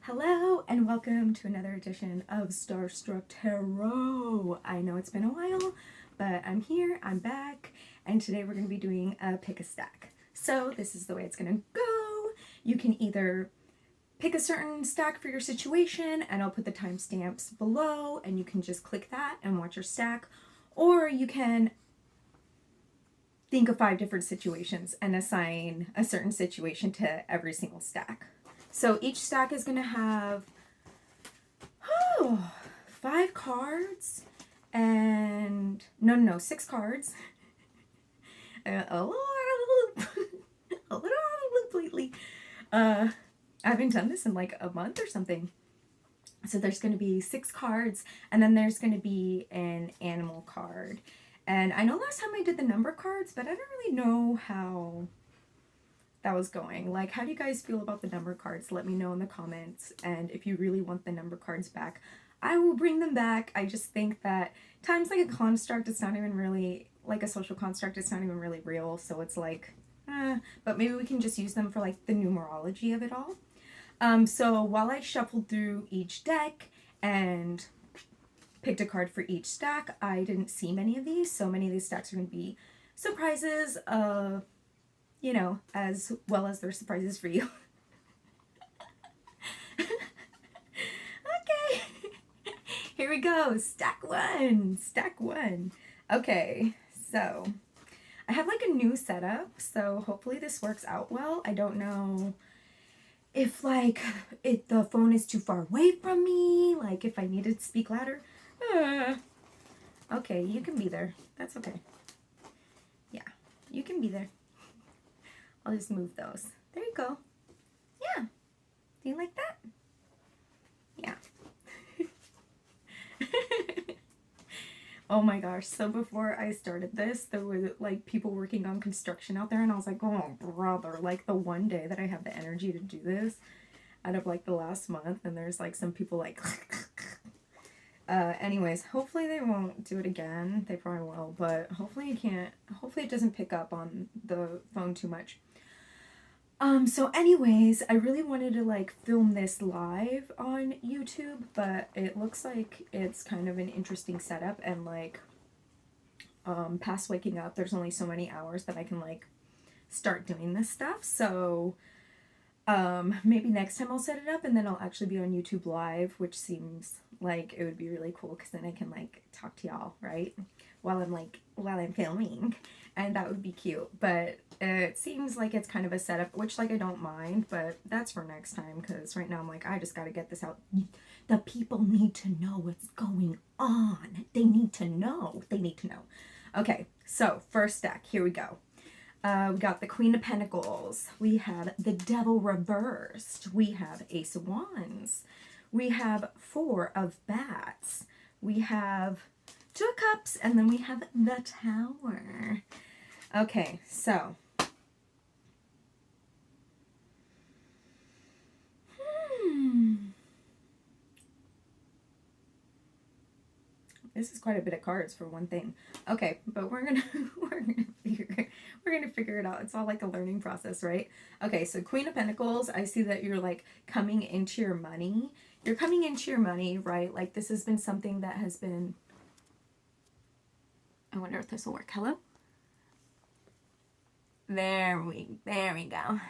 Hello and welcome to another edition of Starstruck Tarot. I know it's been a while, but I'm here, I'm back, and today we're going to be doing a pick a stack. So this is the way it's going to go. You can either pick a certain stack for your situation, and I'll put the timestamps below, and you can just click that and watch your stack, or you can think of 5 different situations and assign a certain situation to every single stack. So each stack is going to have 5 cards and no, 6 cards. a little lately. I haven't done this in like a month or something. So there's going to be 6 cards, and then there's going to be an animal card. And I know last time I did the number cards, but I don't really know how that was going. Like, how do you guys feel about the number cards? Let me know in the comments. And if you really want the number cards back, I will bring them back. I just think that time's like a construct. It's not even really like a social construct. It's not even really real. So it's like, but maybe we can just use them for like the numerology of it all. So while I shuffled through each deck and picked a card for each stack, I didn't see many of these. So many of these stacks are going to be surprises, you know, as well as their surprises for you. Okay, here we go. Stack one. Okay, so I have like a new setup, so hopefully this works out well. I don't know if like the phone is too far away from me, like if I needed to speak louder. Okay, you can be there. That's okay. Yeah, you can be there. I'll just move those. There you go. Yeah. Do you like that? Yeah. Oh my gosh. So before I started this, there were like people working on construction out there, and I was like, oh brother, like the one day that I have the energy to do this out of like the last month, and there's like some people like anyways, hopefully they won't do it again. They probably will, but hopefully it doesn't pick up on the phone too much. So anyways, I really wanted to like film this live on YouTube, but it looks like it's kind of an interesting setup, and like, past waking up, there's only so many hours that I can like start doing this stuff. So, maybe next time I'll set it up and then I'll actually be on YouTube live, which seems like it would be really cool, because then I can like talk to y'all, right? While I'm filming, and that would be cute. But it seems like it's kind of a setup, which like I don't mind, but that's for next time, because right now I'm like, I just got to get this out. The people need to know what's going on. They need to know. Okay, so first stack, here we go. We got the Queen of Pentacles. We have the Devil reversed. We have Ace of Wands. We have 4 of Bats. We have 2 of Cups, and then we have the Tower. Okay, so this is quite a bit of cards for one thing. Okay, but we're gonna figure it out. It's all like a learning process, right? Okay, so Queen of Pentacles, I see that you're like coming into your money. You're coming into your money, right? Like this has been something that has been, I wonder if this will work. Hello? There we go.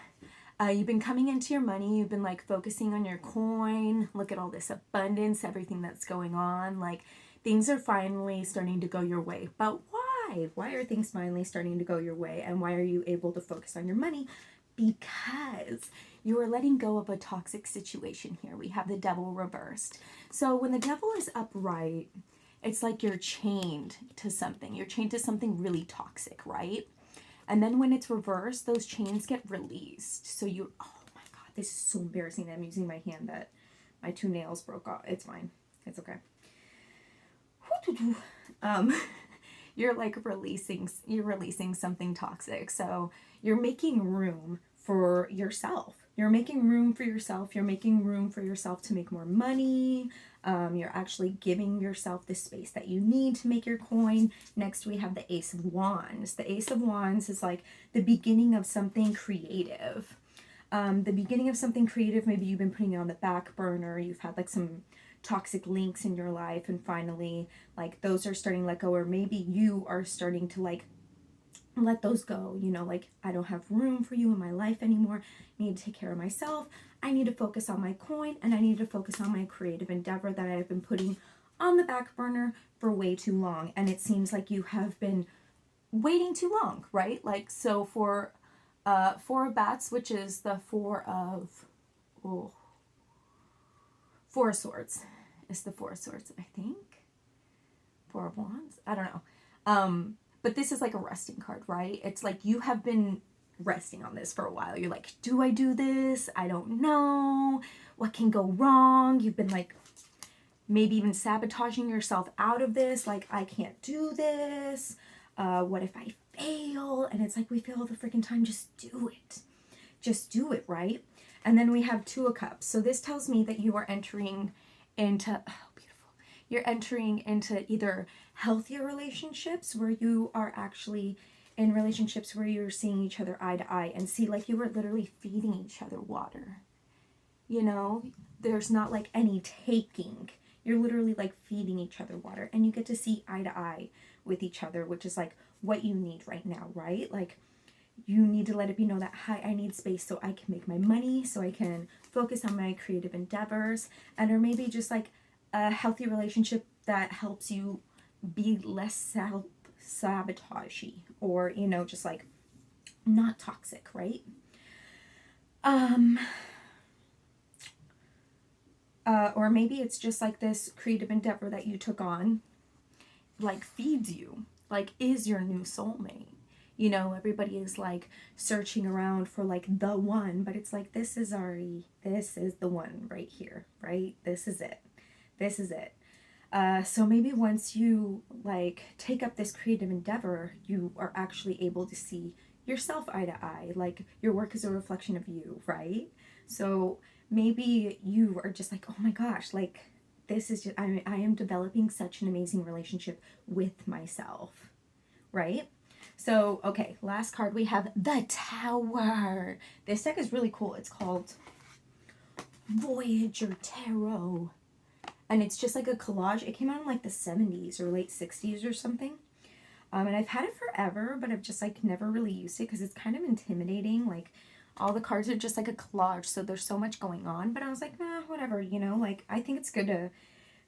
You've been coming into your money. You've been like focusing on your coin. Look at all this abundance, everything that's going on. Like things are finally starting to go your way. But why? Why are things finally starting to go your way? And why are you able to focus on your money? Because you are letting go of a toxic situation here. We have the Devil reversed. So when the Devil is upright, it's like you're chained to something. You're chained to something really toxic, right? And then when it's reversed, those chains get released. So you, oh my God, this is so embarrassing. I'm using my hand that my 2 nails broke off. It's fine. It's okay. You're like releasing something toxic. So you're making room for yourself. You're making room for yourself. You're making room for yourself to make more money. You're actually giving yourself the space that you need to make your coin. Next, we have the Ace of Wands. The Ace of Wands is like the beginning of something creative. The beginning of something creative, maybe you've been putting it on the back burner, you've had like some toxic links in your life, and finally like those are starting to let go, or maybe you are starting to like let those go, you know, like I don't have room for you in my life anymore. I need to take care of myself. I need to focus on my coin, and I need to focus on my creative endeavor that I've been putting on the back burner for way too long. And it seems like you have been waiting too long, right? Like, so for Four of Bats, which is the oh, Four of Swords. It's the Four of Swords, I think. Four of Wands? I don't know. But this is like a resting card, right? It's like you have been resting on this for a while. You're like, do I do this? I don't know. What can go wrong? You've been like maybe even sabotaging yourself out of this. Like, I can't do this. What if I fail? And it's like, we fail all the freaking time. Just do it. Just do it, right? And then we have Two of Cups. So this tells me that you are entering into, oh, beautiful. You're entering into either healthier relationships where you are actually in relationships where you're seeing each other eye to eye, and see like you were literally feeding each other water. You know, there's not like any taking. You're literally like feeding each other water, and you get to see eye to eye with each other, which is like what you need right now, right? Like, you need to let it be known that, hi, I need space so I can make my money, so I can focus on my creative endeavors. And or maybe just like a healthy relationship that helps you be less self-sabotagey, or, you know, just like not toxic, right? Or maybe it's just like this creative endeavor that you took on, like feeds you, like is your new soulmate. You know, everybody is like searching around for like the one, but it's like, this is the one right here, right? This is it. This is it. So maybe once you like take up this creative endeavor, you are actually able to see yourself eye to eye. Like, your work is a reflection of you, right? So maybe you are just like, oh my gosh, like this is just, I am developing such an amazing relationship with myself, right? So, okay, last card we have the Tower. This deck is really cool. It's called Voyager Tarot. And it's just like a collage. It came out in like the 70s or late 60s or something. And I've had it forever, but I've just like never really used it because it's kind of intimidating. Like, all the cards are just like a collage, so there's so much going on. But I was like, nah, whatever, you know, like I think it's good to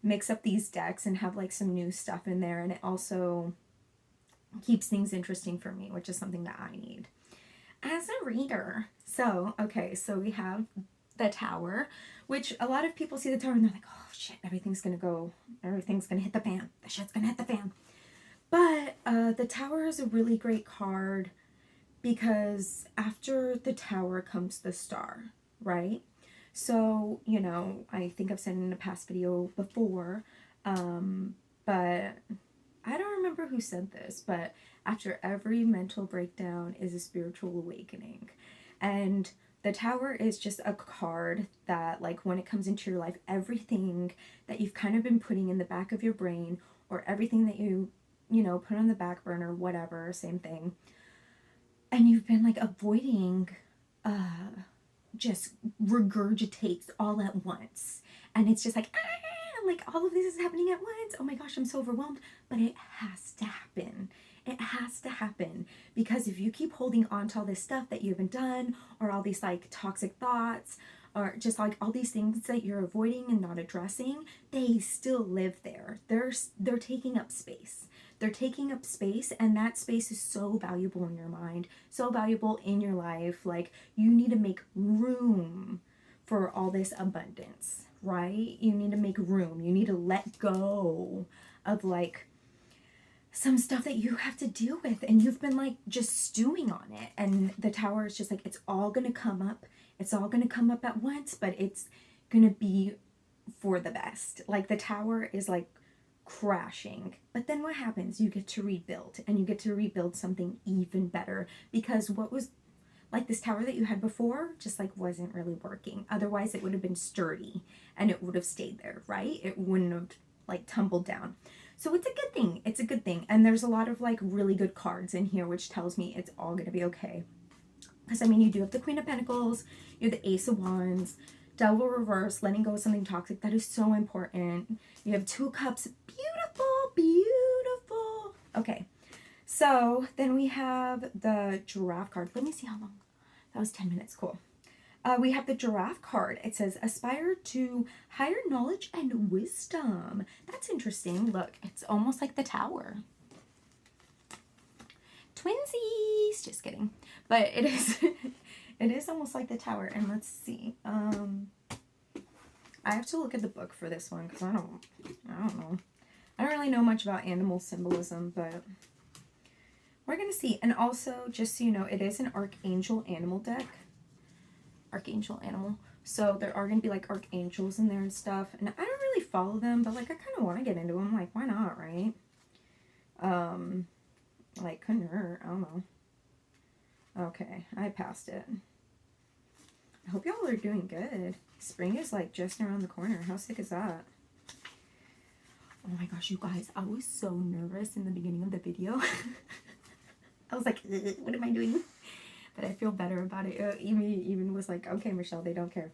mix up these decks and have like some new stuff in there. And it also keeps things interesting for me, which is something that I need as a reader. So, okay, so we have the Tower, which a lot of people see the Tower and they're like, oh shit, everything's gonna hit the fan. The shit's gonna hit the fan. But the Tower is a really great card because after the Tower comes the Star, right? So, you know, I think I've said in a past video before, but I don't remember who said this, but after every mental breakdown is a spiritual awakening. And the Tower is just a card that, like, when it comes into your life, everything that you've kind of been putting in the back of your brain, or everything that you know, put on the back burner, whatever, same thing, and you've been like avoiding, just regurgitates all at once, and it's just like, like all of this is happening at once. Oh my gosh, I'm so overwhelmed. But it has to happen. It has to happen, because if you keep holding on to all this stuff that you haven't done, or all these like toxic thoughts, or just like all these things that you're avoiding and not addressing, they still live there. They're taking up space. They're taking up space, and that space is so valuable in your mind, so valuable in your life. Like, you need to make room for all this abundance, right? You need to make room. You need to let go of like some stuff that you have to deal with, and you've been like just stewing on it. And the Tower is just like, it's all gonna come up. It's all gonna come up at once, but it's gonna be for the best. Like, the Tower is like crashing, but then what happens? You get to rebuild, and you get to rebuild something even better, because what was like this Tower that you had before just like wasn't really working. Otherwise it would have been sturdy and it would have stayed there, right? It wouldn't have like tumbled down. So it's a good thing. It's a good thing. And there's a lot of like really good cards in here, which tells me it's all going to be okay. Because, I mean, you do have the Queen of Pentacles, you have the Ace of Wands, Devil reverse, letting go of something toxic. That is so important. You have 2 cups. Beautiful, beautiful. Okay, so then we have the giraffe card. Let me see how long. That was 10 minutes. Cool. We have the giraffe card. It says, aspire to higher knowledge and wisdom. That's interesting. Look, it's almost like the tower. Twinsies. Just kidding. But it is, it is almost like the tower. And let's see. I have to look at the book for this one because I don't know. I don't really know much about animal symbolism, but we're going to see. And also, just so you know, it is an Archangel animal deck. Archangel animal. So there are going to be like archangels in there and stuff. And I don't really follow them, but like I kind of want to get into them. Like, why not, right? Like, couldn't hurt. I don't know. Okay, I passed it. I hope y'all are doing good. Spring is like just around the corner. How sick is that? Oh my gosh, you guys, I was so nervous in the beginning of the video. I was like, what am I doing? But I feel better about it. Even was like, okay, Michelle, they don't care.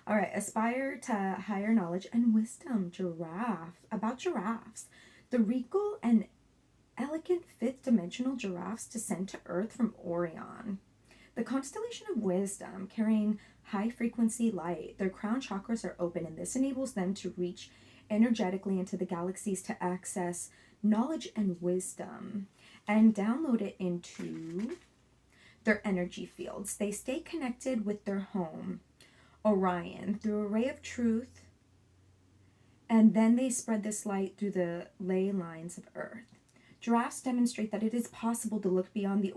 All right, aspire to higher knowledge and wisdom. Giraffe. About giraffes. The regal and elegant 5th-dimensional giraffes descend to Earth from Orion. The constellation of wisdom, carrying high-frequency light. Their crown chakras are open, and this enables them to reach energetically into the galaxies to access knowledge and wisdom and download it into their energy fields. They stay connected with their home, Orion, through a ray of truth, and then they spread this light through the ley lines of Earth. Giraffes demonstrate that it is possible to look beyond the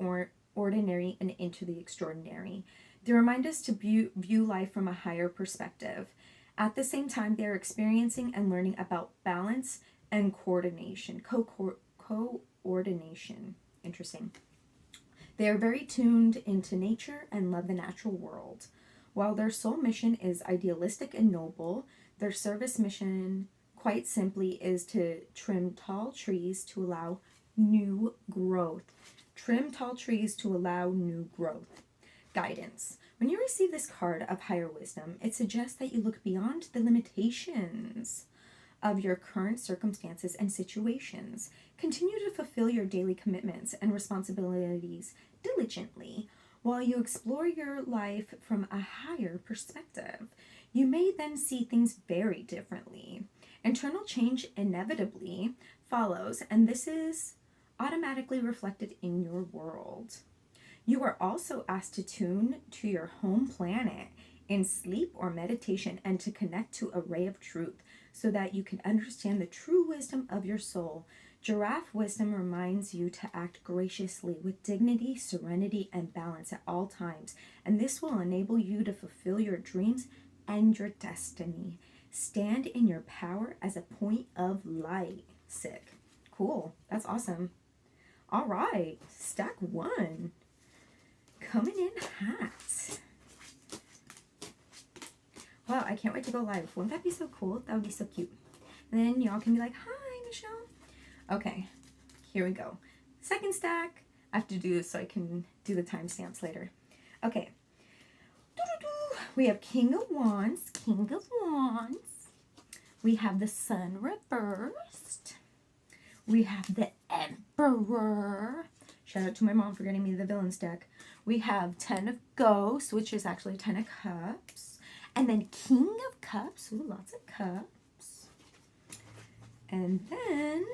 ordinary and into the extraordinary. They remind us to view life from a higher perspective. At the same time, they are experiencing and learning about balance and coordination. Coordination. Interesting. They are very tuned into nature and love the natural world. While their sole mission is idealistic and noble, their service mission, quite simply, is to trim tall trees to allow new growth. Trim tall trees to allow new growth. Guidance. When you receive this card of higher wisdom, it suggests that you look beyond the limitations of your current circumstances and situations. Continue to fulfill your daily commitments and responsibilities diligently while you explore your life from a higher perspective. You may then see things very differently. Internal change inevitably follows, and this is automatically reflected in your world. You are also asked to tune to your home planet in sleep or meditation and to connect to a ray of truth so that you can understand the true wisdom of your soul. Giraffe wisdom reminds you to act graciously with dignity, serenity, and balance at all times, and this will enable you to fulfill your dreams and your destiny. Stand in your power as a point of light. Sick. Cool. That's awesome. All right. Stack 1. Coming in hot. Wow, I can't wait to go live. Wouldn't that be so cool? That would be so cute. And then y'all can be like, hi, Michelle. Okay, here we go. Second stack. I have to do this so I can do the timestamps later. Okay. We have King of Wands. King of Wands. We have the Sun reversed. We have the Emperor. Shout out to my mom for getting me the villains deck. We have 10 of Ghosts, which is actually 10 of Cups. And then King of Cups. Ooh, lots of cups. And then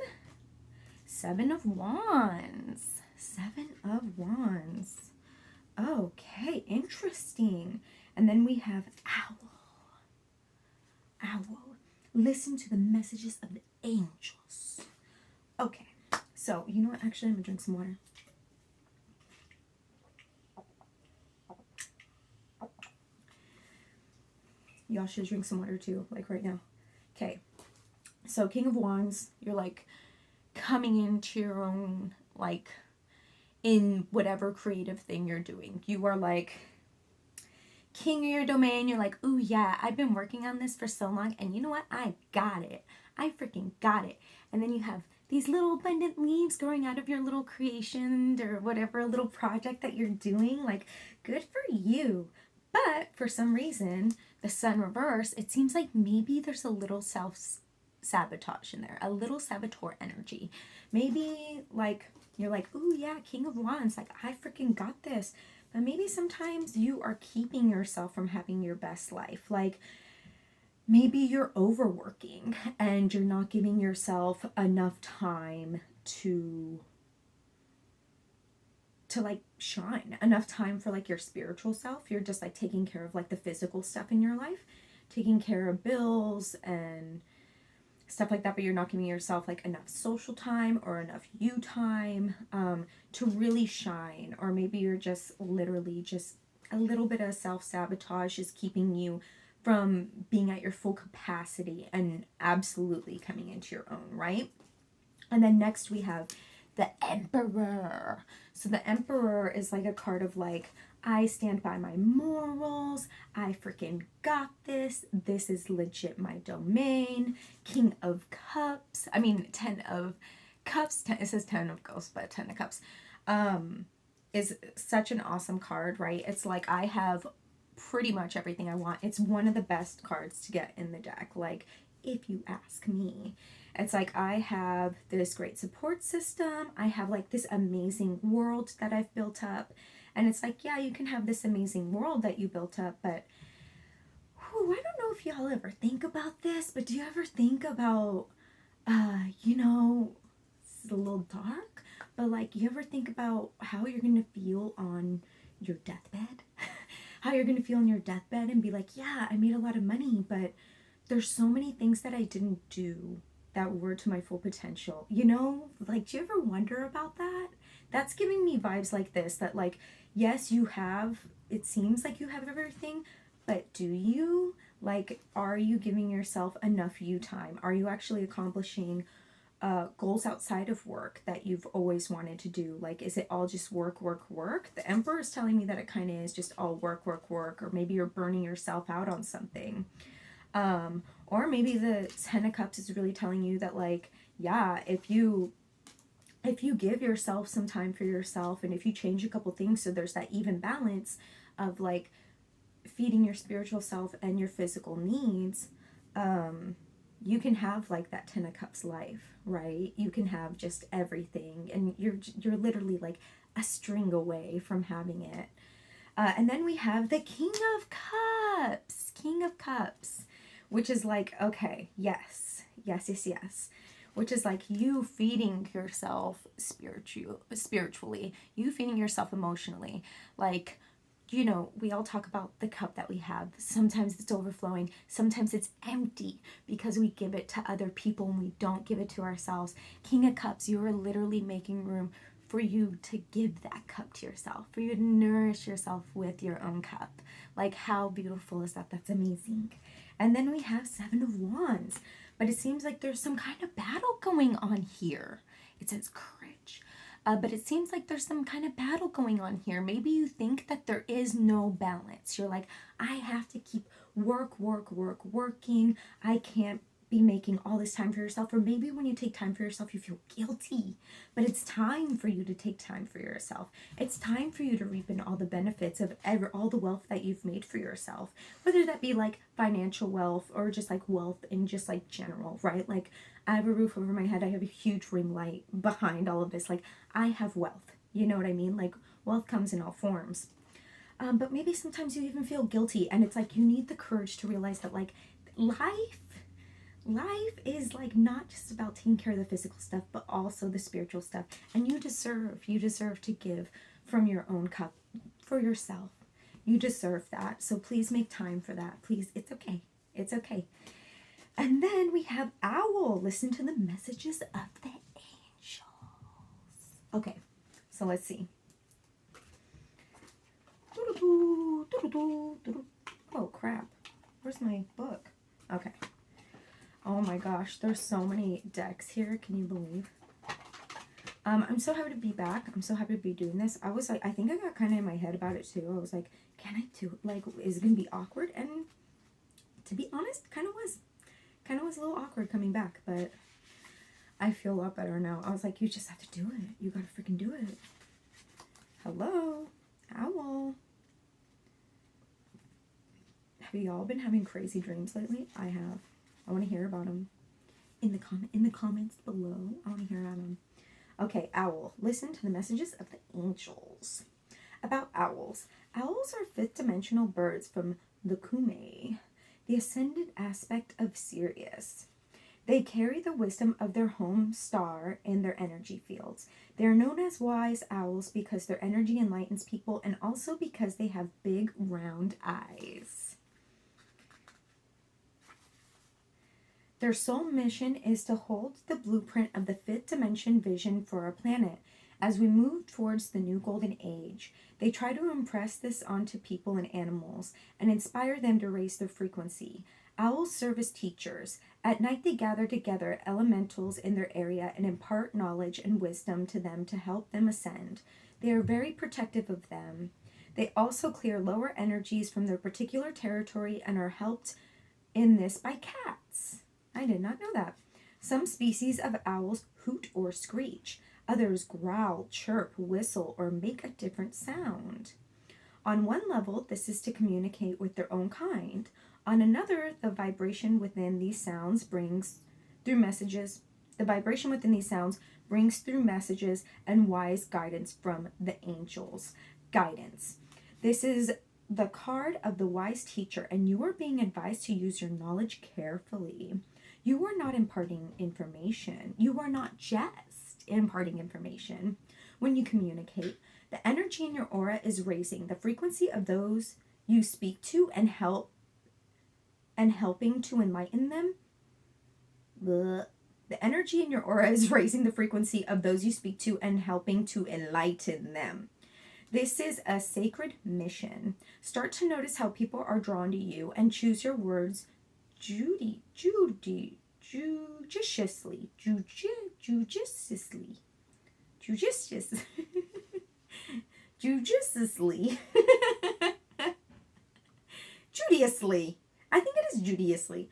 7 of Wands. 7 of Wands. Okay, interesting. And then we have Owl. Owl. Listen to the messages of the angels. Okay, so you know what? Actually, I'm going to drink some water. Y'all should drink some water too, like right now. Okay, so King of Wands, you're like coming into your own, like, in whatever creative thing you're doing. You are like king of your domain. You're like, ooh, yeah, I've been working on this for so long, and you know what? I got it. I freaking got it. And then you have these little abundant leaves growing out of your little creation or whatever little project that you're doing. Like, good for you. But for some reason, the sun reverse, it seems like maybe there's a little self-sabotage in there, a little saboteur energy. Maybe like you're like, ooh yeah, King of Wands, like I freaking got this. But maybe sometimes you are keeping yourself from having your best life. Like maybe you're overworking and you're not giving yourself enough time to like shine, enough time for like your spiritual self. You're just like taking care of like the physical stuff in your life, taking care of bills and stuff like that, but you're not giving yourself like enough social time or enough you time to really shine. Or maybe you're just literally just a little bit of self-sabotage is keeping you from being at your full capacity and absolutely coming into your own, right? And then next we have the Emperor. So the Emperor is like a card of like, I stand by my morals. I freaking got this. This is legit my domain. King of Cups. I mean, 10 of Cups. It says 10 of Ghosts, but 10 of Cups is such an awesome card, right? It's like I have pretty much everything I want. It's one of the best cards to get in the deck, like, if you ask me. It's like I have this great support system. I have like this amazing world that I've built up. And it's like, yeah, you can have this amazing world that you built up, but I don't know if y'all ever think about this, but do you ever think about, it's a little dark, but like, you ever think about how you're going to feel on your deathbed? How you're going to feel on your deathbed and be like, yeah, I made a lot of money, but there's so many things that I didn't do that were to my full potential. Like, do you ever wonder about that? That's giving me vibes like this, that like, yes, you have, it seems like you have everything, but do you? Like, are you giving yourself enough you time? Are you actually accomplishing goals outside of work that you've always wanted to do? Like, is it all just work, work, work? The Emperor is telling me that it kind of is just all work, work, work, or maybe you're burning yourself out on something. Or maybe the 10 of Cups is really telling you that, like, yeah, if you give yourself some time for yourself, and if you change a couple things so there's that even balance of like feeding your spiritual self and your physical needs, you can have like that 10 of Cups life, right? You can have just everything, and you're literally like a string away from having it. And then we have the King of Cups, which is like, okay, yes, which is like you feeding yourself spiritually, you feeding yourself emotionally. Like, we all talk about the cup that we have. Sometimes it's overflowing, sometimes it's empty because we give it to other people and we don't give it to ourselves. King of Cups, you are literally making room for you to give that cup to yourself, for you to nourish yourself with your own cup. Like, how beautiful is that? That's amazing. And then we have 7 of Wands, but it seems like there's some kind of battle going on here. It says courage, but it seems like there's some kind of battle going on here. Maybe you think that there is no balance. You're like, I have to keep working. I can't be making all this time for yourself. Or maybe when you take time for yourself, you feel guilty, but it's time for you to take time for yourself. It's time for you to reap in all the benefits of all the wealth that you've made for yourself, whether that be like financial wealth or just like wealth in just like general, right? Like, I have a roof over my head. I have a huge ring light behind all of this. Like, I have wealth. You know what I mean? Like, wealth comes in all forms. But maybe sometimes you even feel guilty, and it's like you need the courage to realize that like life is like not just about taking care of the physical stuff, but also the spiritual stuff. And you deserve to give from your own cup for yourself. You deserve that. So please make time for that. Please, it's okay. And then we have Owl. Listen to the messages of the angels. Okay, so let's see. Oh crap, where's my book? Okay. Oh my gosh, there's so many decks here. Can you believe? I'm so happy to be back. I'm so happy to be doing this. I was like, I think I got kind of in my head about it too. I was like, can I do it? Like, is it gonna be awkward? And to be honest, kind of was a little awkward coming back, but I feel a lot better now. I was like, you just have to do it. You gotta freaking do it. Hello, owl. Have y'all been having crazy dreams lately? I have. I want to hear about them. In the comments below, I want to hear about them. Okay, owl. Listen to the messages of the angels. About owls. Owls are fifth dimensional birds from the Kume, the ascended aspect of Sirius. They carry the wisdom of their home star in their energy fields. They are known as wise owls because their energy enlightens people and also because they have big round eyes. Their sole mission is to hold the blueprint of the fifth dimension vision for our planet. As we move towards the new golden age, they try to impress this onto people and animals and inspire them to raise their frequency. Owls serve as teachers. At night they gather together elementals in their area and impart knowledge and wisdom to them to help them ascend. They are very protective of them. They also clear lower energies from their particular territory and are helped in this by cats. I did not know that. Some species of owls hoot or screech. Others growl, chirp, whistle, or make a different sound. On one level, this is to communicate with their own kind. On another, the vibration within these sounds brings through messages. The vibration within these sounds brings through messages and wise guidance from the angels. Guidance. This is the card of the wise teacher, and you are being advised to use your knowledge carefully. You are not imparting information. You are not just imparting information. When you communicate, the energy in your aura is raising the frequency of those you speak to and helping to enlighten them. The energy in your aura is raising the frequency of those you speak to and helping to enlighten them. This is a sacred mission. Start to notice how people are drawn to you and choose your words judiciously. Judiciously. I think it is judiciously.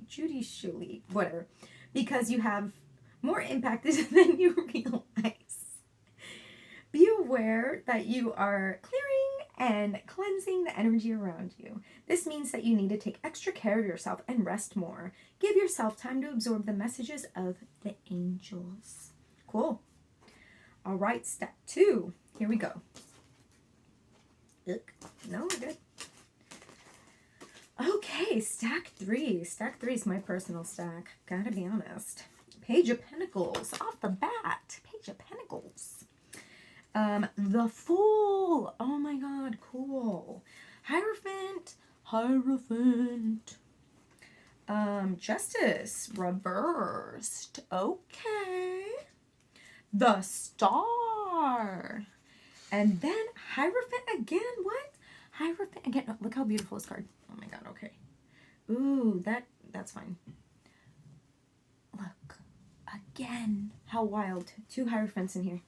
Judicially. Whatever. Because you have more impact than you realize. Be aware that you are clearing and cleansing the energy around you. This means that you need to take extra care of yourself and rest more. Give yourself time to absorb the messages of the angels. Cool. All right, step 2. Here we go. No, we're good. Okay, stack 3. Stack 3 is my personal stack. Gotta be honest. Page of Pentacles off the bat. Page of Pentacles. The Fool. Oh my god, cool. Hierophant. Justice reversed. Okay. The Star. And then Hierophant again. What? Hierophant again. Oh, look how beautiful this card. Oh my god, okay. Ooh, that's fine. Look. Again. How wild. 2 Hierophants in here.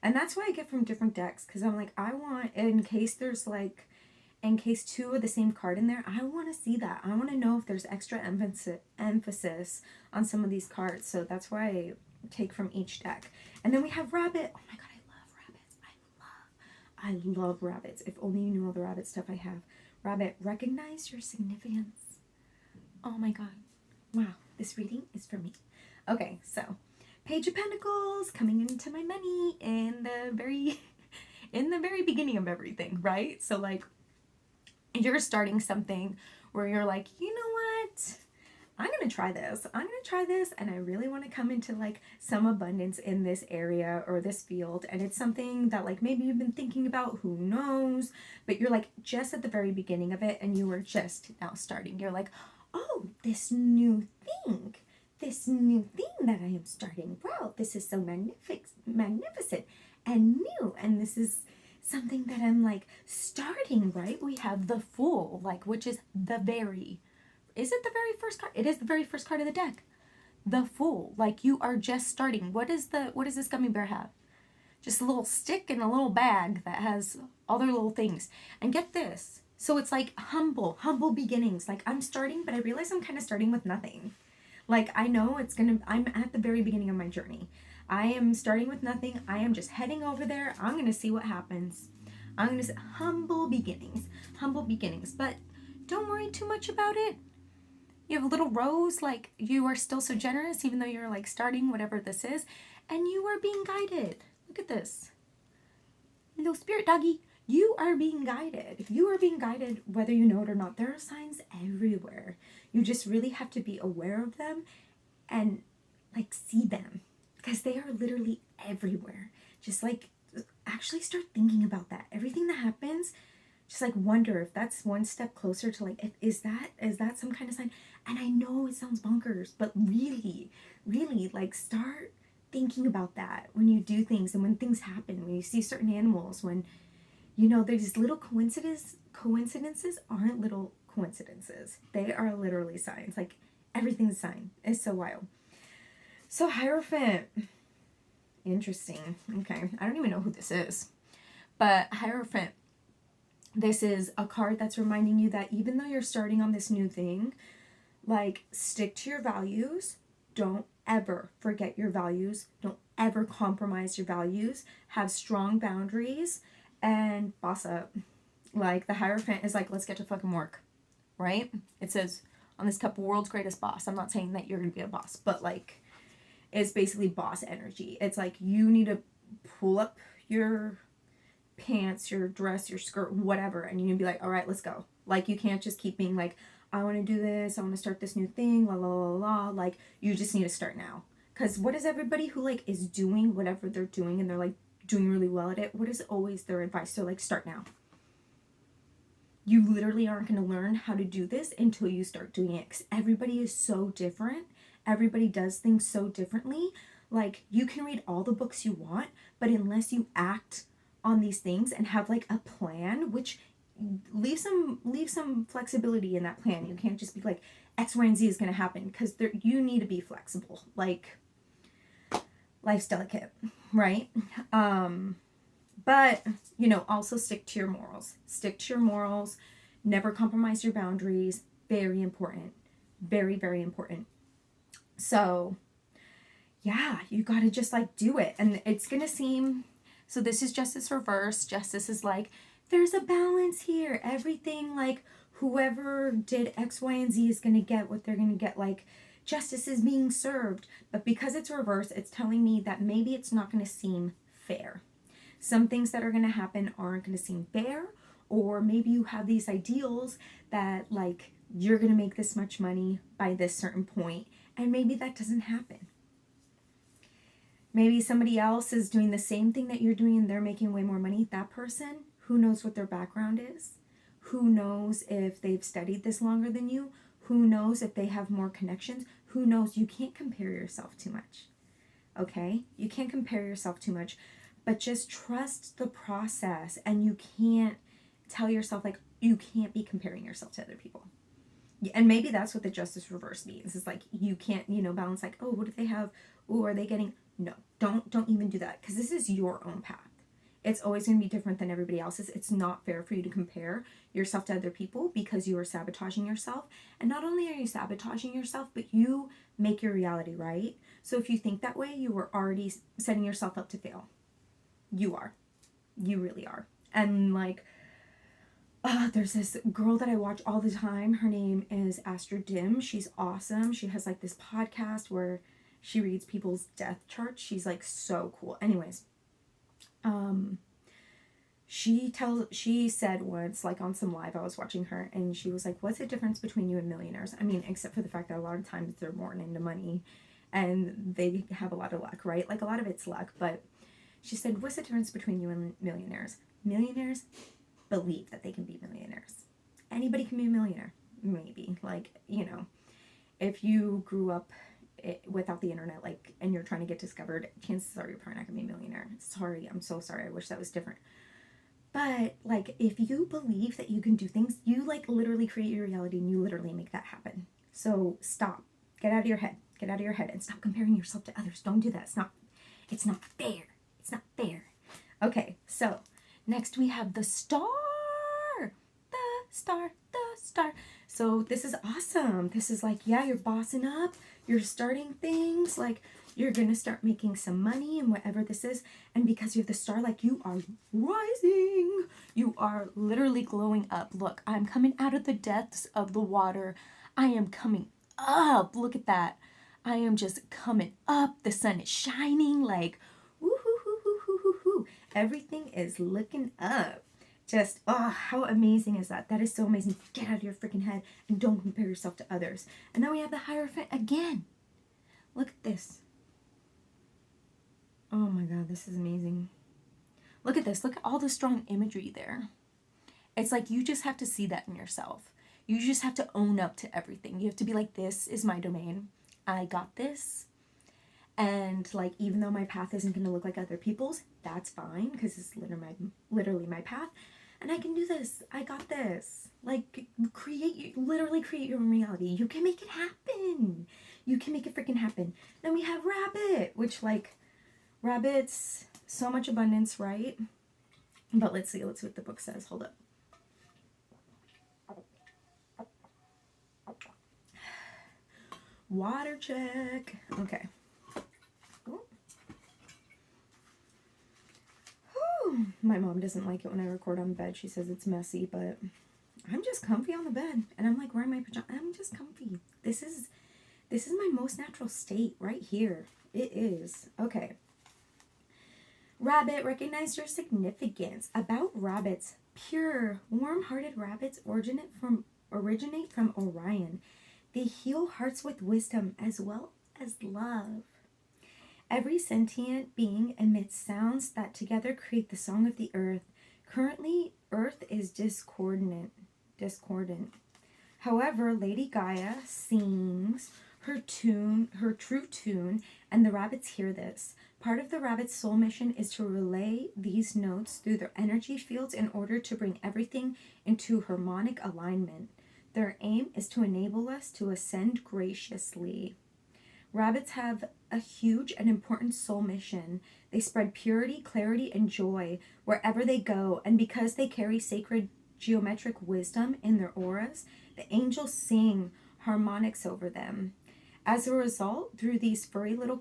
And that's what I get from different decks, because I'm like, I want, in case 2 of the same card in there, I want to see that. I want to know if there's extra emphasis on some of these cards. So that's why I take from each deck. And then we have Rabbit. Oh my god, I love rabbits. If only you knew all the rabbit stuff I have. Rabbit, recognize your significance. Oh my god. Wow, this reading is for me. Okay, so Page of Pentacles coming into my money in the very beginning of everything, right? So like you're starting something where you're like, you know what? I'm going to try this. And I really want to come into like some abundance in this area or this field. And it's something that like maybe you've been thinking about, who knows, but you're like just at the very beginning of it and you were just now starting. You're like, oh, this new thing that I am starting. Wow, this is so magnificent and new. And this is something that I'm like starting, right? We have the Fool, like, which is is it the very first card? It is the very first card of the deck. The Fool, like you are just starting. What does this gummy bear have? Just a little stick and a little bag that has other little things. And get this. So it's like humble beginnings. Like I'm starting, but I realize I'm kind of starting with nothing. Like, I know I'm at the very beginning of my journey. I am starting with nothing. I am just heading over there. I'm going to see what happens. I'm going to say humble beginnings. Humble beginnings. But don't worry too much about it. You have a little rose, like, you are still so generous, even though you're, like, starting whatever this is. And you are being guided. Look at this. Little spirit doggy. You are being guided. You are being guided whether you know it or not. There are signs everywhere. You just really have to be aware of them and, like, see them. Because they are literally everywhere. Just, like, actually start thinking about that. Everything that happens, just, like, wonder if that's one step closer to, like, is that some kind of sign? And I know it sounds bonkers, but really, really, like, start thinking about that when you do things and when things happen, when you see certain animals, when, you know, there's little coincidences aren't little coincidences. They are literally signs. Like, everything's a sign. It's so wild. So Hierophant. Interesting. Okay. I don't even know who this is. But Hierophant. This is a card that's reminding you that even though you're starting on this new thing, like, stick to your values. Don't ever forget your values. Don't ever compromise your values. Have strong boundaries and boss up. Like, the Hierophant is like, let's get to fucking work, right? It says on this cup, world's greatest boss. I'm not saying that you're going to be a boss, but, like, it's basically boss energy. It's like you need to pull up your pants, your dress, your skirt, whatever, and you need to be like, all right, let's go. Like, you can't just keep being like, I want to do this, I want to start this new thing, la la la la. Like, you just need to start now. Because what is everybody who, like, is doing whatever they're doing and they're, like, doing really well at it, what is always their advice? So, like, start now. You literally aren't going to learn how to do this until you start doing it. Because everybody is so different. Everybody does things so differently. Like, you can read all the books you want, but unless you act on these things and have, like, a plan, which leave some flexibility in that plan. You can't just be like, X, Y, and Z is going to happen, because you need to be flexible. Like, life's delicate, right? But, you know, also stick to your morals. Stick to your morals. Never compromise your boundaries. Very important. Very, very important. So, yeah, you got to just, like, do it. And it's going to seem... So this is Justice Reverse. Justice is like, there's a balance here. Everything, like, whoever did X, Y, and Z is going to get what they're going to get. Like, justice is being served. But because it's reverse, it's telling me that maybe it's not going to seem fair. Some things that are going to happen aren't going to seem fair. Or maybe you have these ideals that, like, you're going to make this much money by this certain point. And maybe that doesn't happen. Maybe somebody else is doing the same thing that you're doing and they're making way more money. That person, who knows what their background is? Who knows if they've studied this longer than you? Who knows if they have more connections? Who knows? You can't compare yourself too much. Okay? You can't compare yourself too much. But just trust the process, and you can't tell yourself, like, you can't be comparing yourself to other people. And maybe that's what the Justice Reverse means. It's like, you can't, you know, balance, like, oh, what do they have? Oh, are they getting... No, don't even do that, because this is your own path. It's always going to be different than everybody else's. It's not fair for you to compare yourself to other people, because you are sabotaging yourself. And not only are you sabotaging yourself, but you make your reality, right? So if you think that way, you are already setting yourself up to fail. You are. You really are. And, like, there's this girl that I watch all the time. Her name is Astro Dim. She's awesome. She has, like, this podcast where she reads people's death charts. She's, like, so cool. Anyways, she said once, like, on some live I was watching her, and she was like, what's the difference between you and millionaires? I mean, except for the fact that a lot of times they're more into money and they have a lot of luck, right? Like, a lot of it's luck. But she said, what's the difference between you and millionaires? Millionaires believe that they can be millionaires. Anybody can be a millionaire, maybe. Like, you know, if you grew up without the internet, like, and you're trying to get discovered, chances are you're probably not gonna be a millionaire. Sorry, I'm so sorry. I wish that was different. But, like, if you believe that you can do things, you, like, literally create your reality, and you literally make that happen. So stop. Get out of your head. Get out of your head and stop comparing yourself to others. Don't do that. It's not fair. It's not fair. Okay, so next we have the star. The the star. So this is awesome. This is like, yeah, you're bossing up. You're starting things. Like, you're going to start making some money and whatever this is. And because you have the star, like, you are rising. You are literally glowing up. Look, I'm coming out of the depths of the water. I am coming up. Look at that. I am just coming up. The sun is shining. Like, woo-hoo-hoo-hoo-hoo-hoo-hoo. Everything is looking up. Just, oh, how amazing is that? That is so amazing. Get out of your freaking head and don't compare yourself to others. And then we have the Hierophant again. Look at this. Oh my God, this is amazing. Look at this. Look at all the strong imagery there. It's like you just have to see that in yourself. You just have to own up to everything. You have to be like, this is my domain. I got this. And like, even though my path isn't going to look like other people's, that's fine because it's literally my path. And I can do this. I got this. Like, literally create your own reality. You can make it happen. You can make it freaking happen. Then we have Rabbit, which like, rabbits, so much abundance, right? But let's see what the book says. Hold up. Water check. Okay. My mom doesn't like it when I record on bed. She says it's messy, but I'm just comfy on the bed. And I'm like wearing my pajamas. I'm just comfy. This is my most natural state right here. It is. Okay. Rabbit, recognize your significance. About rabbits. Pure, warm-hearted rabbits originate from Orion. They heal hearts with wisdom as well as love. Every sentient being emits sounds that together create the song of the earth. Currently, earth is discordant. However, Lady Gaia sings her true tune, and the rabbits hear this. Part of the rabbit's soul mission is to relay these notes through their energy fields in order to bring everything into harmonic alignment. Their aim is to enable us to ascend graciously. Rabbits have a huge and important soul mission. They spread purity, clarity, and joy wherever they go, and because they carry sacred geometric wisdom in their auras, the angels sing harmonics over them. As a result, through these furry little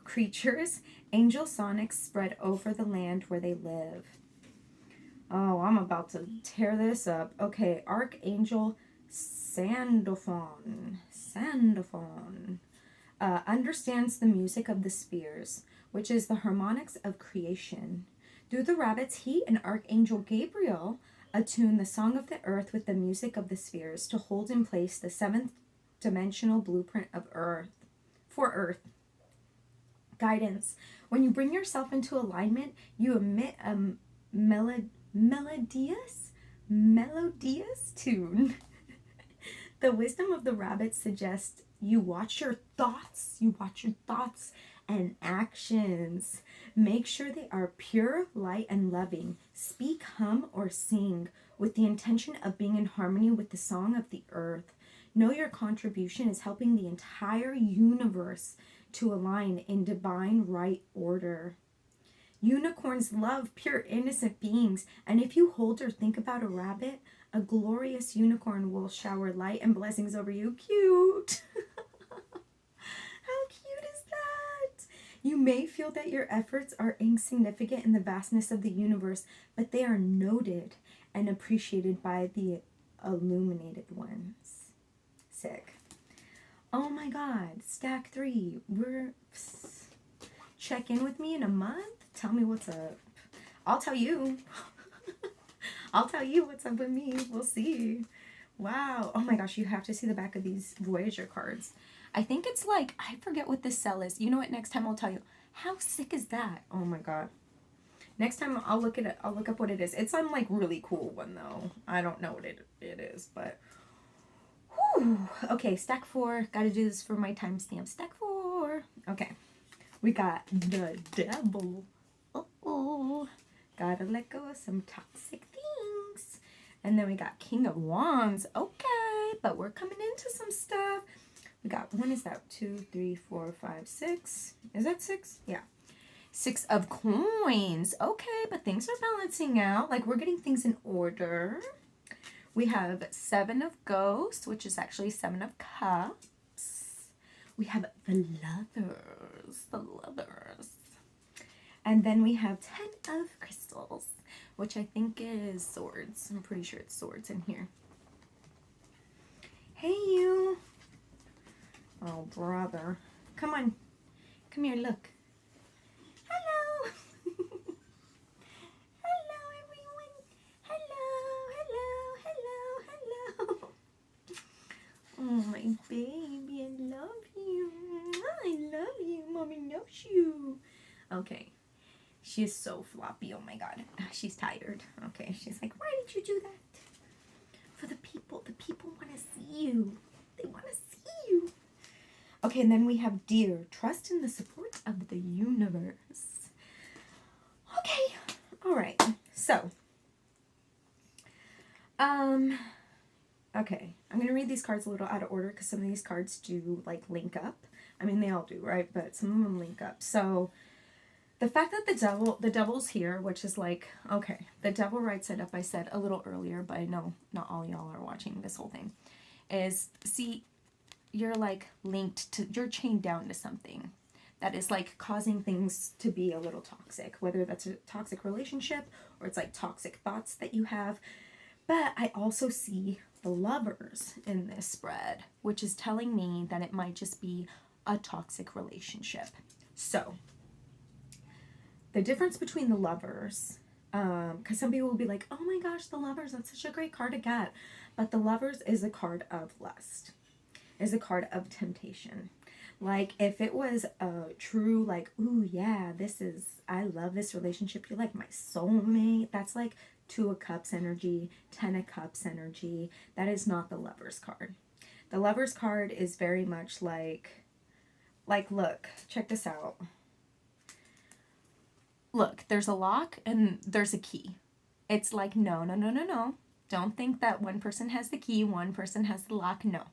creatures, angel sonics spread over the land where they live. Oh, I'm about to tear this up. Okay, Archangel Sandalphon. Understands the music of the spheres, which is the harmonics of creation. Through the rabbits, he and Archangel Gabriel attune the song of the earth with the music of the spheres to hold in place the seventh dimensional blueprint of Earth. For Earth. Guidance. When you bring yourself into alignment, you emit a melodious tune. The wisdom of the rabbit suggests you watch your thoughts and actions. Make sure they are pure, light, and loving. Speak, hum, or sing with the intention of being in harmony with the song of the earth. Know your contribution is helping the entire universe to align in divine right order. Unicorns love pure, innocent beings, and if you hold or think about a rabbit, a glorious unicorn will shower light and blessings over you. Cute! How cute is that? You may feel that your efforts are insignificant in the vastness of the universe, but they are noted and appreciated by the illuminated ones. Sick. Oh my God, stack 3. Check in with me in a month. Tell me what's up. I'll tell you. I'll tell you what's up with me. We'll see. Wow. Oh my gosh, you have to see the back of these Voyager cards. I think it's like, I forget what this cell is. You know what? Next time I'll tell you. How sick is that? Oh my God. Next time I'll look at it. I'll look up what it is. It's some like really cool one though. I don't know what it is, but whew. Okay, stack 4. Gotta do this for my timestamp. Stack 4. Okay. We got the devil. Oh. Gotta let go of some toxic things. And then we got King of Wands. Okay, but we're coming into some stuff. We got, when is that? 2, 3, 4, 5, 6. Is that 6? Yeah. 6 of Coins. Okay, but things are balancing out. Like, we're getting things in order. We have 7 of Ghosts, which is actually 7 of Cups. We have the Lovers. And then we have 10 of Crystals, which I think is Swords. I'm pretty sure it's Swords in here. Hey, you. Oh, brother. Come on. Come here, look. Hello. Hello, everyone. Hello. Oh, my baby, I love you. I love you. Mommy loves you. Okay. She is so floppy. Oh, my God. She's tired. Okay. She's like, why did you do that? For the people. The people want to see you. They want to see you. Okay, and then we have Dear. Trust in the support of the universe. Okay. All right. So, okay. I'm going to read these cards a little out of order because some of these cards do, like, link up. I mean, they all do, right? But some of them link up. So, the fact that the devil's here, which is like, okay, the devil right side up, I said a little earlier, but I know not all y'all are watching this whole thing, is, see, you're like linked to, you're chained down to something that is like causing things to be a little toxic, whether that's a toxic relationship or it's like toxic thoughts that you have. But I also see the Lovers in this spread, which is telling me that it might just be a toxic relationship. So, the difference between the Lovers, because some people will be like, oh my gosh, the Lovers, that's such a great card to get. But the Lovers is a card of lust, is a card of temptation. Like, if it was a true, like, ooh, yeah, I love this relationship, you're like my soulmate, that's like 2 of Cups energy, 10 of Cups energy. That is not the Lovers card. The Lovers card is very much like, look, check this out. Look, there's a lock and there's a key. It's like, no. Don't think that one person has the key, one person has the lock. No.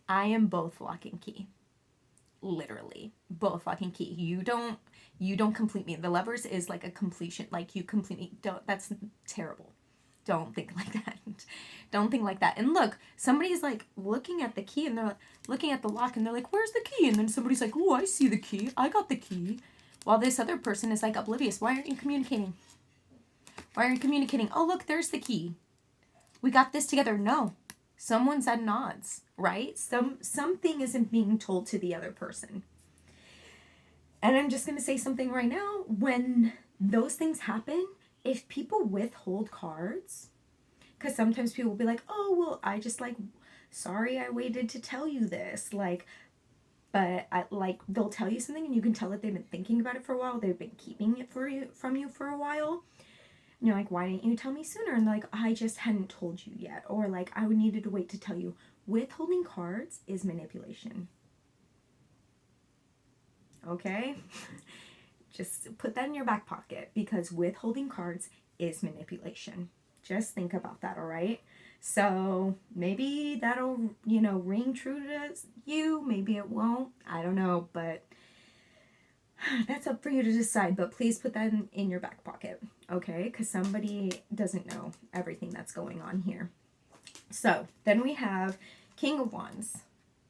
I am both lock and key. Literally. Both lock and key. You don't complete me. The Lovers is like a completion. Like, you complete me. That's terrible. Don't think like that. Don't think like that. And look, somebody's like looking at the key and they're like, looking at the lock and they're like, where's the key? And then somebody's like, oh, I see the key. I got the key. While this other person is like oblivious. Why aren't you communicating? Why aren't you communicating? Oh, look, there's the key. We got this together. No. Someone's at odds, right? Something isn't being told to the other person. And I'm just going to say something right now. When those things happen, if people withhold cards, because sometimes people will be like, oh, well, I just like, sorry I waited to tell you this. Like, but they'll tell you something and you can tell that they've been thinking about it for a while. They've been keeping it from you for a while. And you're like, why didn't you tell me sooner? And they're like, I just hadn't told you yet. Or like, I needed to wait to tell you. Withholding cards is manipulation. Okay? Just put that in your back pocket, because withholding cards is manipulation. Just think about that, all right? So maybe that'll, ring true to you. Maybe it won't. I don't know, but that's up for you to decide. But please put that in your back pocket, okay? Because somebody doesn't know everything that's going on here. So then we have King of Wands,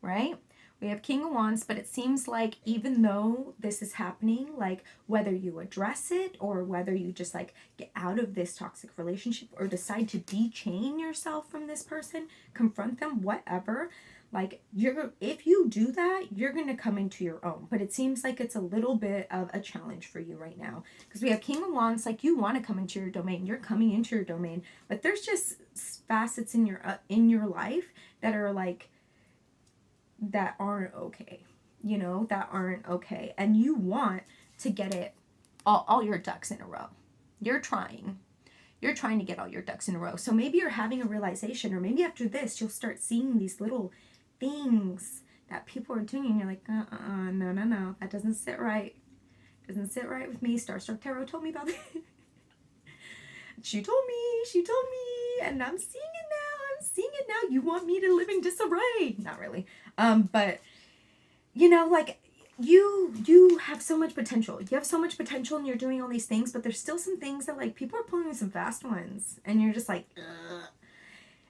right? We have King of Wands, but it seems like even though this is happening, like whether you address it or whether you just like get out of this toxic relationship or decide to de-chain yourself from this person, confront them, whatever, like if you do that, you're going to come into your own. But it seems like it's a little bit of a challenge for you right now, because we have King of Wands, like you want to come into your domain, you're coming into your domain, but there's just facets in your life that are like, that aren't okay, that aren't okay. And you want to get it all your ducks in a row. You're trying to get all your ducks in a row. So maybe you're having a realization, or maybe after this, you'll start seeing these little things that people are doing. And you're like, no, that doesn't sit right. Doesn't sit right with me. Starstruck Tarot told me about it. She told me, and I'm seeing it now. You want me to live in disarray? Not really. But like you have so much potential. You have so much potential and you're doing all these things, but there's still some things that like people are pulling some fast ones and you're just like, ugh.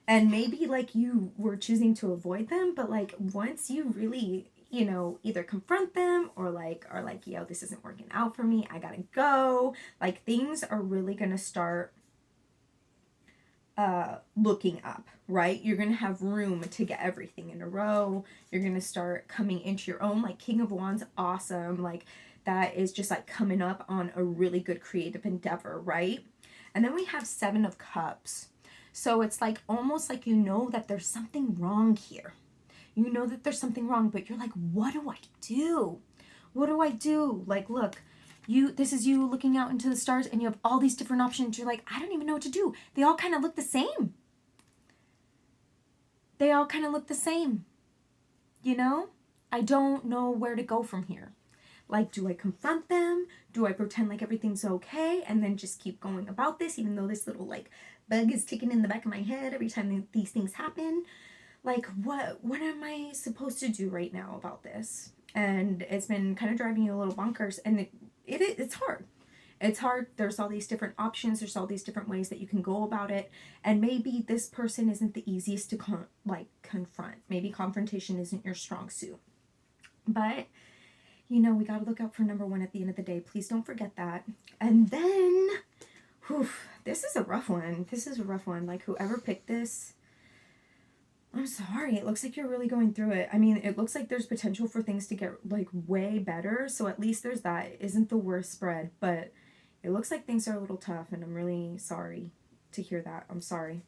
And maybe like you were choosing to avoid them, but like once you really, you know, either confront them or like are like, yo, this isn't working out for me, I gotta go, like things are really gonna start looking up, right? You're gonna have room to get everything in a row. You're gonna start coming into your own. Like King of Wands, awesome. Like that is just like coming up on a really good creative endeavor, right? And then we have Seven of Cups. So it's like almost like you know that there's something wrong here. You know that there's something wrong, but you're like, what do I do? What do I do? Like, look, this is you looking out into the stars and you have all these different options. You're like, I don't even know what to do. They all kind of look the same. They all kind of look the same. You know? I don't know where to go from here. Like, do I confront them? Do I pretend like everything's okay and then just keep going about this, even though this little like bug is ticking in the back of my head every time these things happen? Like, what am I supposed to do right now about this? And it's been kind of driving you a little bonkers, and it's hard. It's hard. There's all these different options. There's all these different ways that you can go about it. And maybe this person isn't the easiest to confront. Maybe confrontation isn't your strong suit. But, you know, we got to look out for number one at the end of the day. Please don't forget that. And then, this is a rough one. This is a rough one. Like, whoever picked this, I'm sorry. It looks like you're really going through it. I mean, it looks like there's potential for things to get, like, way better. So at least there's that. It isn't the worst spread. But it looks like things are a little tough. And I'm really sorry to hear that. I'm sorry.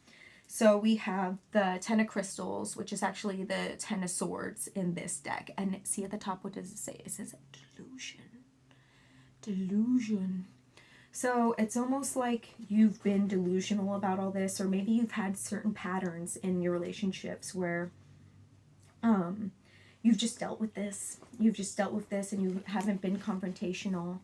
So we have the Ten of Crystals, which is actually the Ten of Swords in this deck. And see at the top, what does it say? It says delusion. Delusion. So it's almost like you've been delusional about all this, or maybe you've had certain patterns in your relationships where you've just dealt with this. You've just dealt with this and you haven't been confrontational.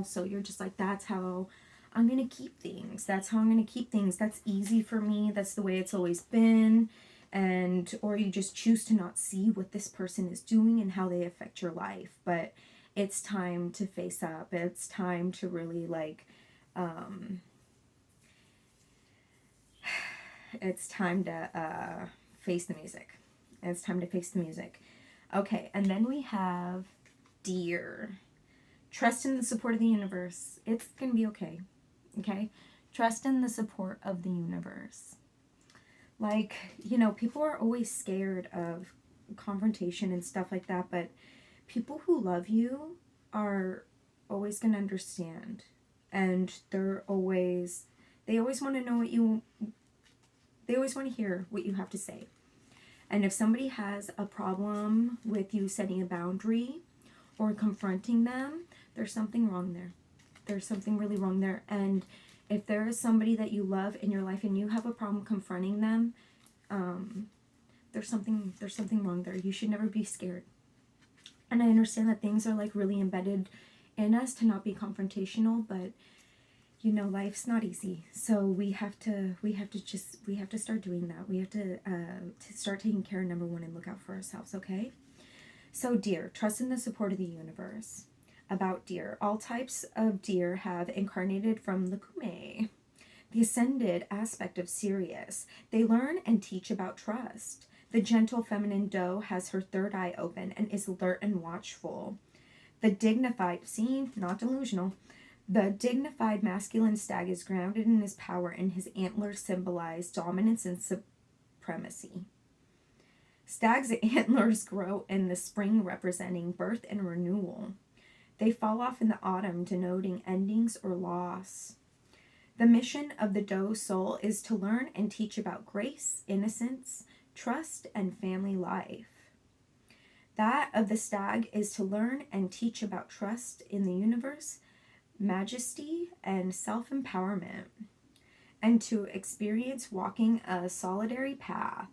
So you're just like, that's how I'm going to keep things. That's how I'm going to keep things. That's easy for me. That's the way it's always been. Or you just choose to not see what this person is doing and how they affect your life. But it's time to face up. It's time to really it's time to face the music. It's time to face the music. Okay, and then we have Deer. Trust in the support of the universe. It's going to be okay. Okay? Trust in the support of the universe. Like, you know, people are always scared of confrontation and stuff like that, but people who love you are always going to understand. And they always want to know they always want to hear what you have to say. And if somebody has a problem with you setting a boundary or confronting them, there's something wrong there. There's something really wrong there. And if there is somebody that you love in your life and you have a problem confronting them, there's something wrong there. You should never be scared. And I understand that things are like really embedded in us to not be confrontational, but you know, life's not easy. So we have to start doing that. We have to start taking care of number one and look out for ourselves, okay? So Deer, trust in the support of the universe. About Deer, all types of deer have incarnated from the Kume, the ascended aspect of Sirius. They learn and teach about trust. The gentle feminine doe has her third eye open and is alert and watchful. The dignified, not delusional, the dignified masculine stag is grounded in his power, and his antlers symbolize dominance and supremacy. Stag's antlers grow in the spring, representing birth and renewal. They fall off in the autumn, denoting endings or loss. The mission of the doe soul is to learn and teach about grace, innocence, trust, and family life. That of the stag is to learn and teach about trust in the universe, majesty, and self-empowerment, and to experience walking a solitary path.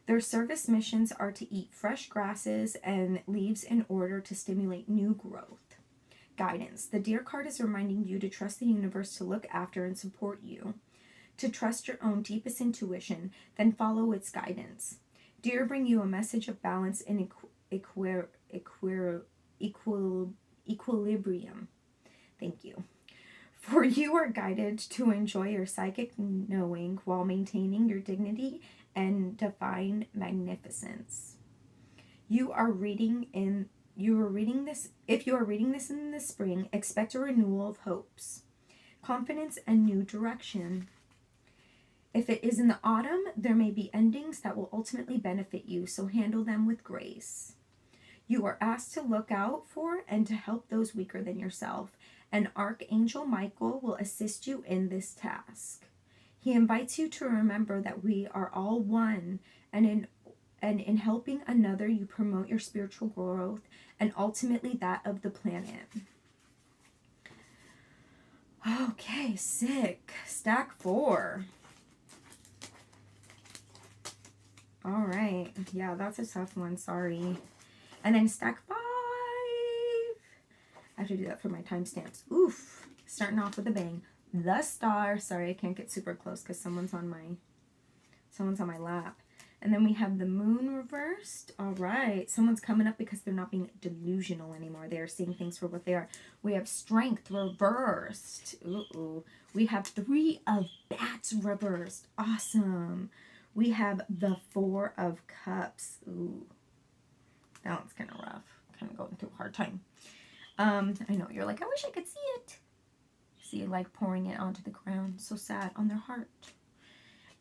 Their service missions are to eat fresh grasses and leaves in order to stimulate new growth. Guidance. The Deer card is reminding you to trust the universe to look after and support you, to trust your own deepest intuition, then follow its guidance. Deer bring you a message of balance and equilibrium. Thank you. For you are guided to enjoy your psychic knowing while maintaining your dignity and divine magnificence. You are reading this if you are reading this in the spring, expect a renewal of hopes, confidence, and new direction. If it is in the autumn, there may be endings that will ultimately benefit you, so handle them with grace. You are asked to look out for and to help those weaker than yourself, and Archangel Michael will assist you in this task. He invites you to remember that we are all one, and in helping another, you promote your spiritual growth and ultimately that of the planet. Okay, sick. Stack 4. All right. Yeah, that's a tough one. Sorry. And then stack 5. I have to do that for my timestamps. Oof. Starting off with a bang. The Star. Sorry, I can't get super close because someone's on my lap. And then we have the Moon reversed. All right. Someone's coming up because they're not being delusional anymore. They are seeing things for what they are. We have Strength reversed. Ooh. We have 3 of Bats reversed. Awesome. We have the 4 of Cups. Ooh. That one's kind of rough. Kind of going through a hard time. I know. You're like, I wish I could see it. See, like, pouring it onto the ground. So sad on their heart.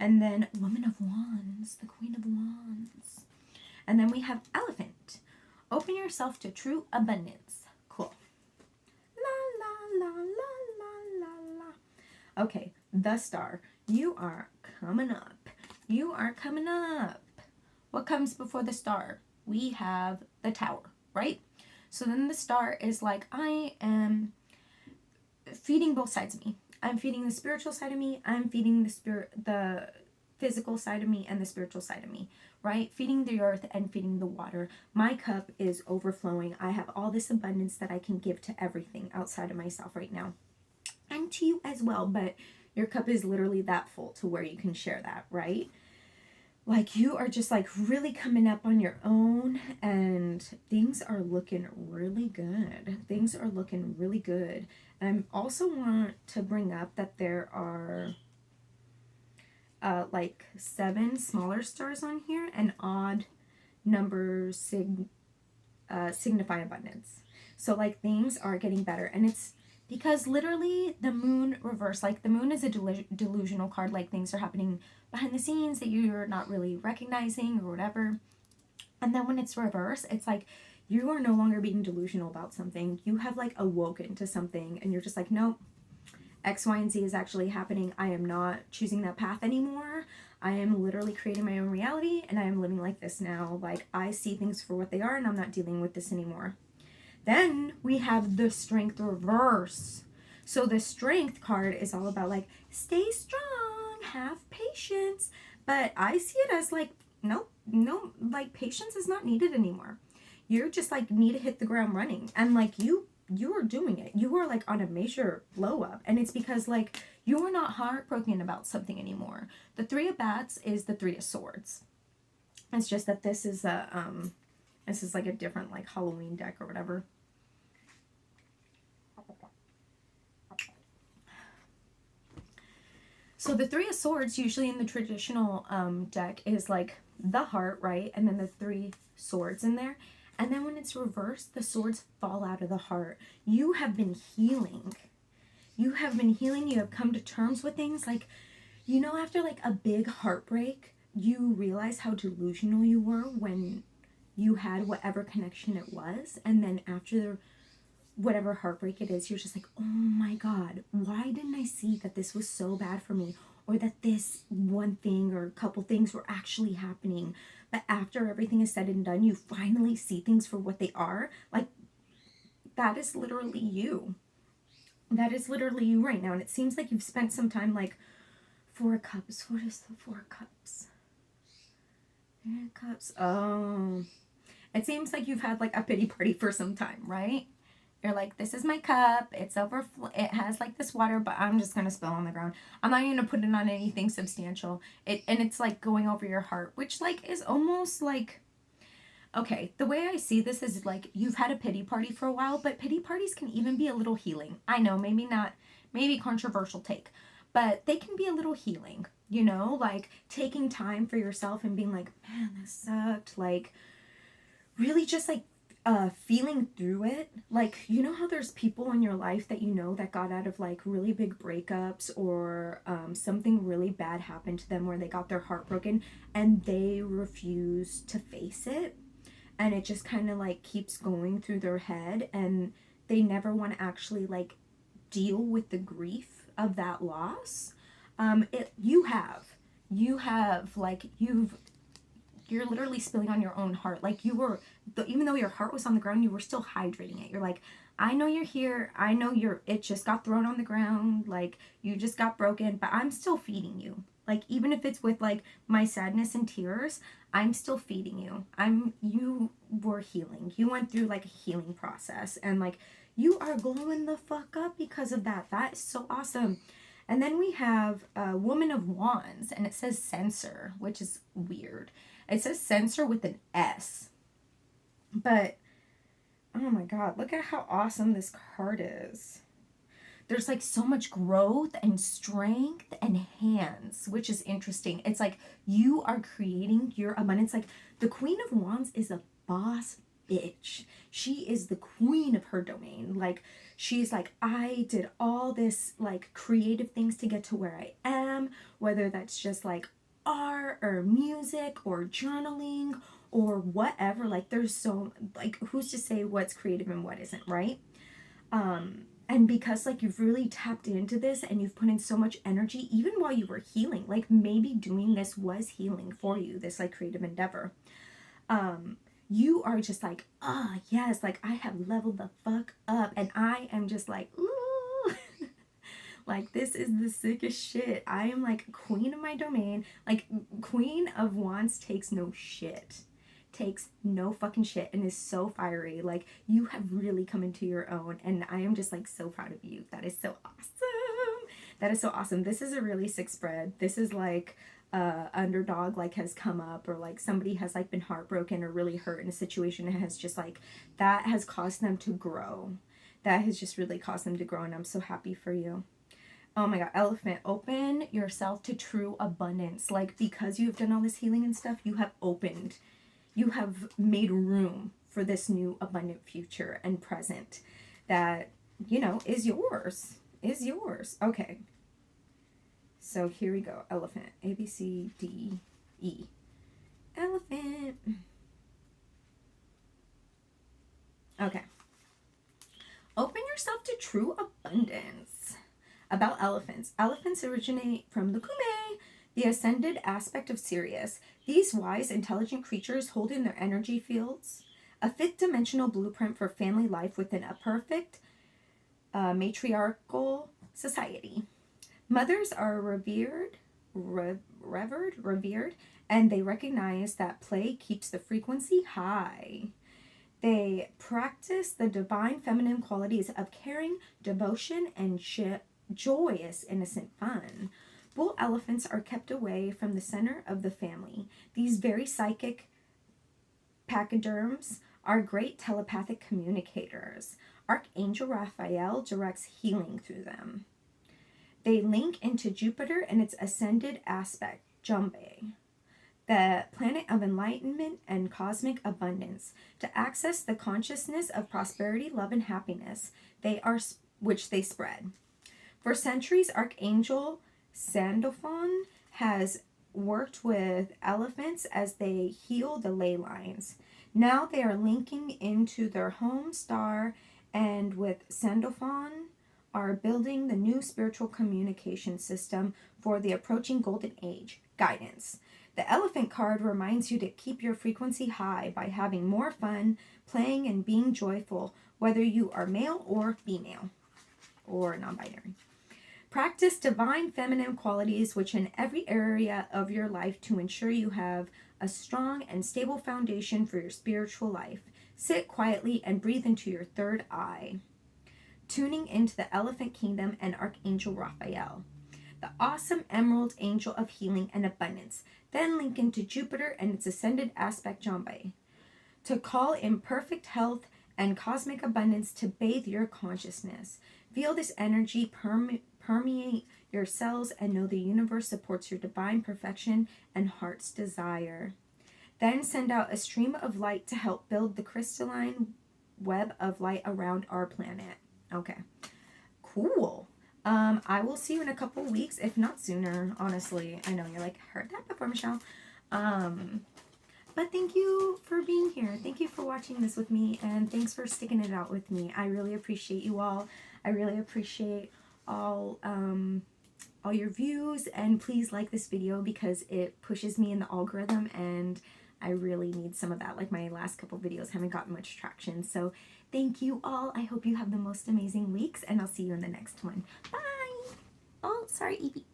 And then Woman of Wands, the Queen of Wands. And then we have Elephant. Open yourself to true abundance. Cool. La, la, la, la, la, la, la. Okay, the Star. You are coming up. You are coming up. What comes before the Star? We have the Tower, right? So then the Star is like, I am feeding both sides of me. I'm feeding the spiritual side of me. I'm feeding the physical side of me and the spiritual side of me, right? Feeding the earth and feeding the water. My cup is overflowing. I have all this abundance that I can give to everything outside of myself right now. And to you as well, but your cup is literally that full to where you can share that, right? Like you are just like really coming up on your own and things are looking really good. Things are looking really good. And I also want to bring up that there are like 7 smaller stars on here and odd numbers signify abundance. So like things are getting better, and it's because literally the Moon reverse, like the Moon is a delusional card, like things are happening behind the scenes that you're not really recognizing or whatever. And then when it's reverse, it's like you are no longer being delusional about something. You have like awoken to something and you're just like, nope, X, Y, and Z is actually happening. I am not choosing that path anymore. I am literally creating my own reality and I am living like this now. Like I see things for what they are and I'm not dealing with this anymore. Then we have the Strength reverse. So the Strength card is all about like, stay strong, have patience. But I see it as like, no, like patience is not needed anymore. You're just like need to hit the ground running. And like you are doing it. You are like on a major blow up. And it's because like you are not heartbroken about something anymore. The 3 of Bats is the 3 of Swords. It's just that this is like a different like Halloween deck or whatever. So the 3 of Swords usually in the traditional deck is like the heart, right? And then the 3 swords in there. And then when it's reversed, the swords fall out of the heart. You have been healing. You have been healing. You have come to terms with things. Like, you know, after like a big heartbreak, you realize how delusional you were when you had whatever connection it was. And then after whatever heartbreak it is, you're just like, oh my God, why didn't I see that this was so bad for me? Or that this one thing or a couple things were actually happening. But after everything is said and done, you finally see things for what they are. Like, that is literally you. That is literally you right now. And it seems like you've spent some time like 4 of Cups. What is the 4 of Cups? 4 of Cups. Oh. It seems like you've had like a pity party for some time, right? You're like, this is my cup. It's it has like this water, but I'm just going to spill on the ground. I'm not even going to put it on anything substantial. And it's like going over your heart, which like is almost like, okay, the way I see this is like you've had a pity party for a while, but pity parties can even be a little healing. I know, maybe not maybe controversial take, but they can be a little healing, you know, like taking time for yourself and being like, man, this sucked. Like, really just like feeling through it. Like, you know how there's people in your life that you know that got out of like really big breakups, or something really bad happened to them where they got their heart broken and they refuse to face it, and it just kind of like keeps going through their head, and they never want to actually like deal with the grief of that loss. You have like you're literally spilling on your own heart. Like you were, even though your heart was on the ground, you were still hydrating it. You're like, I know you're here. I know it just got thrown on the ground. Like you just got broken, but I'm still feeding you. Like even if it's with like my sadness and tears, I'm still feeding you. You were healing. You went through like a healing process, and like you are glowing the fuck up because of that. That is so awesome. And then we have a Woman of Wands, and it says censor, which is weird. It says censor with an S. But, oh my god, look at how awesome this card is. There's like so much growth and strength and hands, which is interesting. It's like you are creating your abundance. Like the Queen of Wands is a boss bitch. She is the queen of her domain. Like she's like, I did all this like creative things to get to where I am, whether that's just like art or music or journaling or whatever. Like there's so like, who's to say what's creative and what isn't, right? And because like you've really tapped into this and you've put in so much energy even while you were healing, like maybe doing this was healing for you, this like creative endeavor. You are just like, yes, like I have leveled the fuck up, and I am just like, ooh, like this is the sickest shit. I am like queen of my domain. Like Queen of Wands takes no shit. Takes no fucking shit and is so fiery. Like you have really come into your own, and I am just like so proud of you. That is so awesome. That is so awesome. This is a really sick spread. This is like underdog like has come up, or like somebody has like been heartbroken or really hurt in a situation, and has just like that has caused them to grow. That has just really caused them to grow, and I'm so happy for you. Oh my god, Elephant, open yourself to true abundance. Like because you've done all this healing and stuff, you have made room for this new abundant future and present that, you know, is yours. Okay. So here we go. Elephant. A, B, C, D, E. Elephant. Okay. Open yourself to true abundance. About elephants. Elephants originate from the Kume, the ascended aspect of Sirius. These wise, intelligent creatures hold in their energy fields a fifth-dimensional blueprint for family life within a perfect matriarchal society. Mothers are revered, and they recognize that play keeps the frequency high. They practice the divine feminine qualities of caring, devotion, and joyous, innocent fun. Bull elephants are kept away from the center of the family. These very psychic pachyderms are great telepathic communicators. Archangel Raphael directs healing through them. They link into Jupiter and its ascended aspect, Jumbe, the planet of enlightenment and cosmic abundance, to access the consciousness of prosperity, love, and happiness which they spread. For centuries, Archangel Sandalphon has worked with elephants as they heal the ley lines. Now they are linking into their home star, and with Sandalphon are building the new spiritual communication system for the approaching golden age, guidance. The elephant card reminds you to keep your frequency high by having more fun, playing, and being joyful, whether you are male or female or non-binary. Practice divine feminine qualities which in every area of your life to ensure you have a strong and stable foundation for your spiritual life. Sit quietly and breathe into your third eye, tuning into the Elephant Kingdom and Archangel Raphael, the awesome Emerald Angel of Healing and Abundance. Then link into Jupiter and its ascended aspect Jumbe to call in perfect health and cosmic abundance to bathe your consciousness. Feel this energy permeate your cells and know the universe supports your divine perfection and heart's desire. Then send out a stream of light to help build the crystalline web of light around our planet. Okay, cool. I will see you in a couple weeks, if not sooner, honestly. I know you're like, heard that before, Michelle. But thank you for being here. Thank you for watching this with me, and thanks for sticking it out with me. I really appreciate you all. I really appreciate all your views, and please like this video because it pushes me in the algorithm, and I really need some of that. Like, my last couple videos haven't gotten much traction. So thank you all. I hope you have the most amazing weeks, and I'll see you in the next one. Bye. Oh, sorry, Evie.